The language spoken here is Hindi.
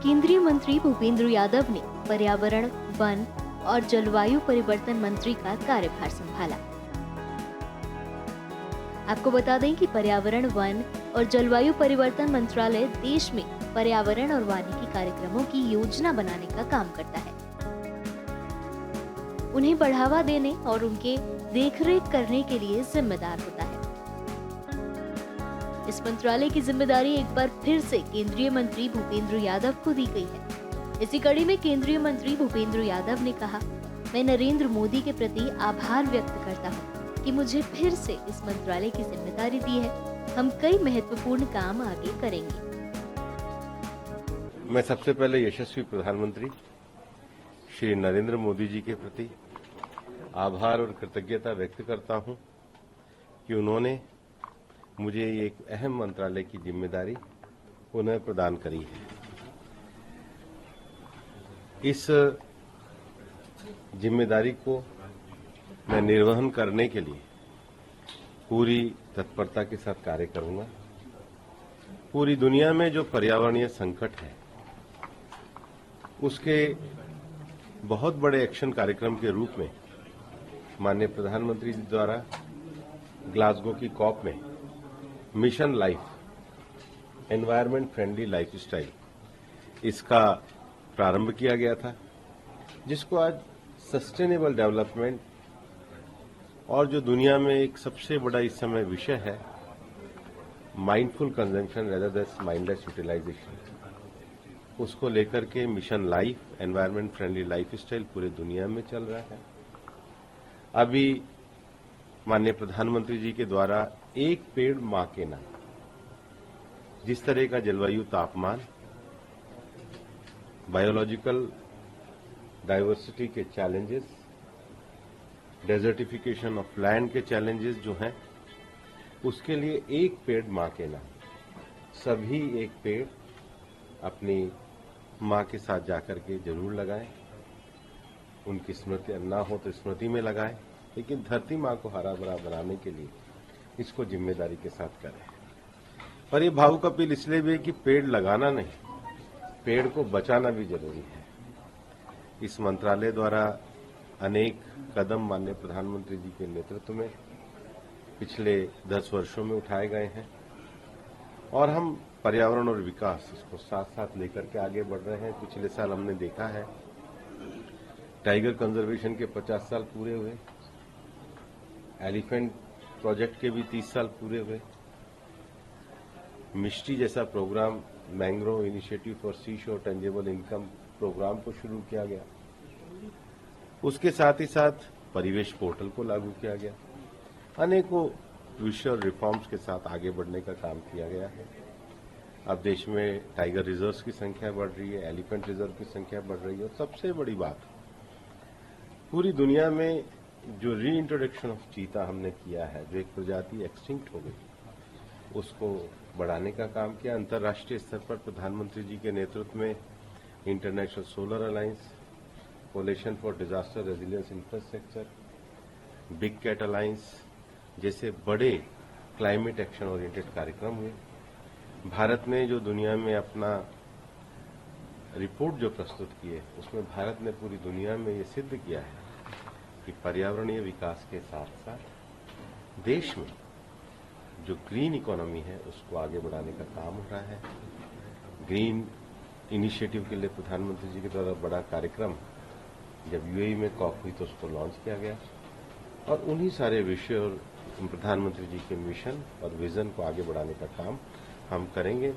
केंद्रीय मंत्री भूपेंद्र यादव ने पर्यावरण, वन और जलवायु परिवर्तन मंत्री का कार्यभार संभाला। आपको बता दें कि पर्यावरण, वन और जलवायु परिवर्तन मंत्रालय देश में पर्यावरण और वानिकी कार्यक्रमों की योजना बनाने का काम करता है, उन्हें बढ़ावा देने और उनके देखरेख करने के लिए जिम्मेदार होता है। इस मंत्रालय की जिम्मेदारी एक बार फिर से केंद्रीय मंत्री भूपेंद्र यादव को दी गई है। इसी कड़ी में केंद्रीय मंत्री भूपेंद्र यादव ने कहा, मैं नरेंद्र मोदी के प्रति आभार व्यक्त करता हूं कि मुझे फिर से इस मंत्रालय की जिम्मेदारी दी है। हम कई महत्वपूर्ण काम आगे करेंगे। मैं सबसे पहले यशस्वी प्रधानमंत्री श्री नरेंद्र मोदी जी के प्रति आभार और कृतज्ञता व्यक्त करता हूं कि उन्होंने मुझे एक अहम मंत्रालय की जिम्मेदारी उन्हें प्रदान करी है। इस जिम्मेदारी को मैं निर्वहन करने के लिए पूरी तत्परता के साथ कार्य करूंगा। पूरी दुनिया में जो पर्यावरणीय संकट है, उसके बहुत बड़े एक्शन कार्यक्रम के रूप में माननीय प्रधानमंत्री जी द्वारा ग्लासगो की कॉप में mission life, environment friendly lifestyle, इसका प्रारंभ किया गया था, जिसको आज सस्टेनेबल डेवलपमेंट और जो दुनिया में एक सबसे बड़ा इस समय विषय है, mindful consumption rather than mindless utilization, उसको लेकर के mission life, environment friendly lifestyle पूरे दुनिया में चल रहा है। अभी माननीय प्रधानमंत्री जी के द्वारा एक पेड़ मां के नाम, जिस तरह का जलवायु तापमान, बायोलॉजिकल डाइवर्सिटी के चैलेंजेस, डेजर्टिफिकेशन ऑफ लैंड के चैलेंजेस जो हैं, उसके लिए एक पेड़ मां के नाम, सभी एक पेड़ अपनी मां के साथ जाकर के जरूर लगाएं। उनकी स्मृति ना हो तो स्मृति में लगाएं, लेकिन धरती मां को हरा भरा बनाने के लिए इसको जिम्मेदारी के साथ करें। और ये भावुक अपील इसलिए भी है कि पेड़ लगाना नहीं, पेड़ को बचाना भी जरूरी है। इस मंत्रालय द्वारा अनेक कदम माननीय प्रधानमंत्री जी के नेतृत्व में पिछले 10 वर्षों में उठाए गए हैं और हम पर्यावरण और विकास इसको साथ साथ लेकर के आगे बढ़ रहे हैं। पिछले साल हमने देखा है टाइगर कंजर्वेशन के 50 साल पूरे हुए, एलिफेंट प्रोजेक्ट के भी 30 साल पूरे हुए, मिष्टी जैसा प्रोग्राम, मैंग्रोव इनिशिएटिव फॉर सी शोर टेंजेबल इनकम प्रोग्राम को शुरू किया गया। उसके साथ ही साथ परिवेश पोर्टल को लागू किया गया। अनेकों विषय और रिफॉर्म्स के साथ आगे बढ़ने का काम किया गया है। अब देश में टाइगर रिजर्व्स की संख्या बढ़ रही है, एलिफेंट रिजर्व की संख्या बढ़ रही है और सबसे बड़ी बात, पूरी दुनिया में जो री इंट्रोडक्शन ऑफ चीता हमने किया है, जो एक प्रजाति एक्सटिंक्ट हो गई, उसको बढ़ाने का काम किया। अंतर्राष्ट्रीय स्तर पर प्रधानमंत्री जी के नेतृत्व में international solar alliance, coalition for disaster resilience infrastructure, big cat alliance जैसे बड़े क्लाइमेट एक्शन ओरिएंटेड कार्यक्रम हुए। भारत ने जो दुनिया में अपना रिपोर्ट जो प्रस्तुत की है, उसमें भारत ने पूरी दुनिया में ये सिद्ध किया है कि पर्यावरणीय विकास के साथ साथ देश में जो ग्रीन इकोनॉमी है उसको आगे बढ़ाने का काम हो रहा है। ग्रीन इनिशिएटिव के लिए प्रधानमंत्री जी के द्वारा बड़ा कार्यक्रम जब यूएई में कॉप हुई तो उसको लॉन्च किया गया और उन्हीं सारे विषय और प्रधानमंत्री जी के मिशन और विजन को आगे बढ़ाने का काम हम करेंगे।